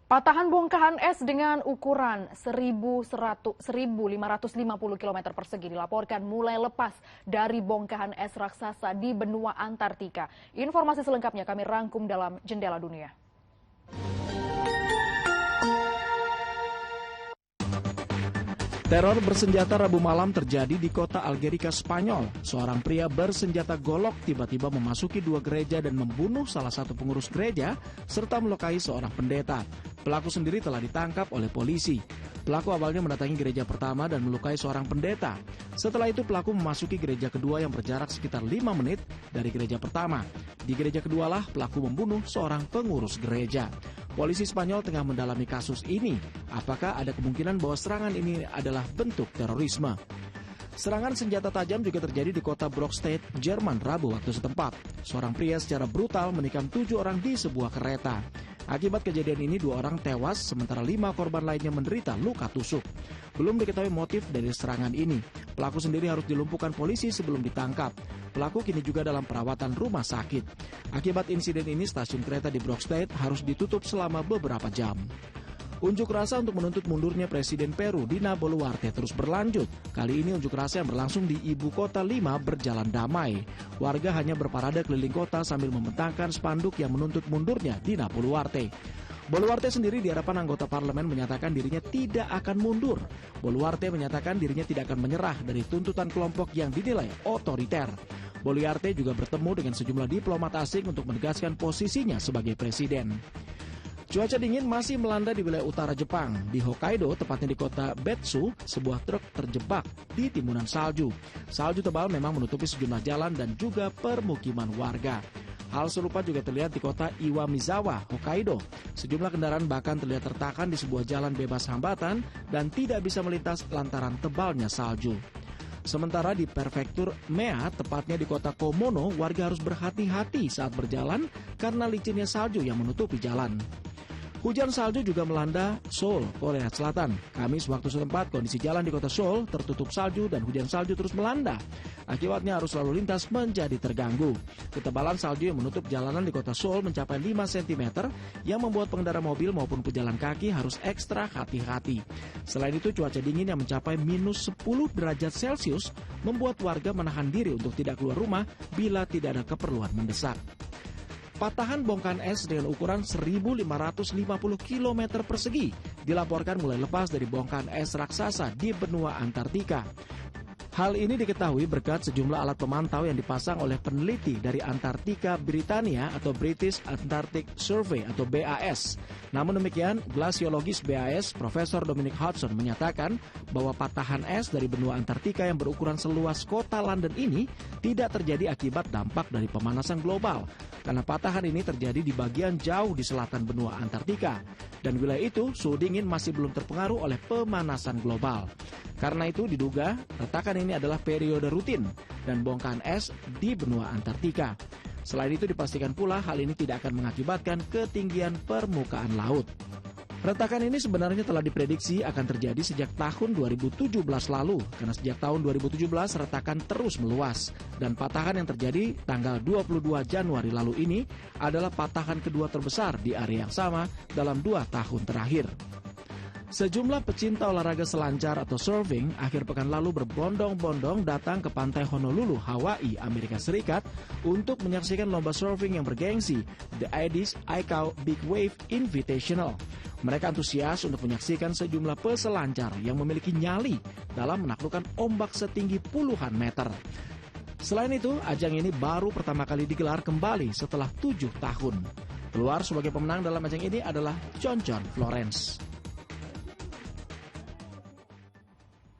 Patahan bongkahan es dengan ukuran 1.550 km persegi dilaporkan mulai lepas dari bongkahan es raksasa di benua Antartika. Informasi selengkapnya kami rangkum dalam Jendela Dunia. Teror bersenjata Rabu malam terjadi di kota Algeciras, Spanyol. Seorang pria bersenjata golok tiba-tiba memasuki dua gereja dan membunuh salah satu pengurus gereja serta melukai seorang pendeta. Pelaku sendiri telah ditangkap oleh polisi. Pelaku awalnya mendatangi gereja pertama dan melukai seorang pendeta. Setelah itu pelaku memasuki gereja kedua yang berjarak sekitar 5 menit dari gereja pertama. Di gereja kedualah pelaku membunuh seorang pengurus gereja. Polisi Spanyol tengah mendalami kasus ini. Apakah ada kemungkinan bahwa serangan ini adalah bentuk terorisme? Serangan senjata tajam juga terjadi di kota Brokstedt, Jerman, Rabu waktu setempat. Seorang pria secara brutal menikam 7 orang di sebuah kereta. Akibat kejadian ini 2 orang tewas, sementara 5 korban lainnya menderita luka tusuk. Belum diketahui motif dari serangan ini. Pelaku sendiri harus dilumpuhkan polisi sebelum ditangkap. Pelaku kini juga dalam perawatan rumah sakit. Akibat insiden ini, stasiun kereta di Brokstedt harus ditutup selama beberapa jam. Unjuk rasa untuk menuntut mundurnya Presiden Peru Dina Boluarte terus berlanjut. Kali ini unjuk rasa yang berlangsung di Ibu Kota Lima berjalan damai. Warga hanya berparade keliling kota sambil membentangkan spanduk yang menuntut mundurnya Dina Boluarte. Boluarte sendiri di hadapan anggota parlemen menyatakan dirinya tidak akan mundur. Boluarte menyatakan dirinya tidak akan menyerah dari tuntutan kelompok yang dinilai otoriter. Boluarte juga bertemu dengan sejumlah diplomat asing untuk menegaskan posisinya sebagai presiden. Cuaca dingin masih melanda di wilayah utara Jepang. Di Hokkaido, tepatnya di kota Betsu, sebuah truk terjebak di timbunan salju. Salju tebal memang menutupi sejumlah jalan dan juga permukiman warga. Hal serupa juga terlihat di kota Iwamizawa, Hokkaido. Sejumlah kendaraan bahkan terlihat tertahan di sebuah jalan bebas hambatan dan tidak bisa melintas lantaran tebalnya salju. Sementara di prefektur Mea, tepatnya di kota Komono, warga harus berhati-hati saat berjalan karena licinnya salju yang menutupi jalan. Hujan salju juga melanda Seoul, Korea Selatan. Kamis waktu setempat, kondisi jalan di kota Seoul tertutup salju dan hujan salju terus melanda. Akibatnya arus lalu lintas menjadi terganggu. Ketebalan salju yang menutup jalanan di kota Seoul mencapai 5 cm yang membuat pengendara mobil maupun pejalan kaki harus ekstra hati-hati. Selain itu, cuaca dingin yang mencapai minus 10 derajat Celcius membuat warga menahan diri untuk tidak keluar rumah bila tidak ada keperluan mendesak. Patahan bongkahan es dengan ukuran 1.550 km persegi dilaporkan mulai lepas dari bongkahan es raksasa di benua Antartika. Hal ini diketahui berkat sejumlah alat pemantau yang dipasang oleh peneliti dari Antartika Britania atau British Antarctic Survey atau BAS. Namun demikian, glasiologis BAS Profesor Dominic Hodgson menyatakan bahwa patahan es dari benua Antartika yang berukuran seluas kota London ini tidak terjadi akibat dampak dari pemanasan global. Karena patahan ini terjadi di bagian jauh di selatan benua Antartika. Dan wilayah itu suhu dingin masih belum terpengaruh oleh pemanasan global. Karena itu diduga retakan ini adalah periode rutin dan bongkahan es di benua Antartika. Selain itu dipastikan pula hal ini tidak akan mengakibatkan ketinggian permukaan laut. Retakan ini sebenarnya telah diprediksi akan terjadi sejak tahun 2017 lalu, karena sejak tahun 2017 retakan terus meluas. Dan patahan yang terjadi tanggal 22 Januari lalu ini adalah patahan kedua terbesar di area yang sama dalam 2 tahun terakhir. Sejumlah pecinta olahraga selancar atau surfing akhir pekan lalu berbondong-bondong datang ke pantai Honolulu, Hawaii, Amerika Serikat untuk menyaksikan lomba surfing yang bergengsi, The Addis Aikau Big Wave Invitational. Mereka antusias untuk menyaksikan sejumlah peselancar yang memiliki nyali dalam menaklukkan ombak setinggi puluhan meter. Selain itu, ajang ini baru pertama kali digelar kembali setelah 7 tahun. Keluar sebagai pemenang dalam ajang ini adalah John Florence.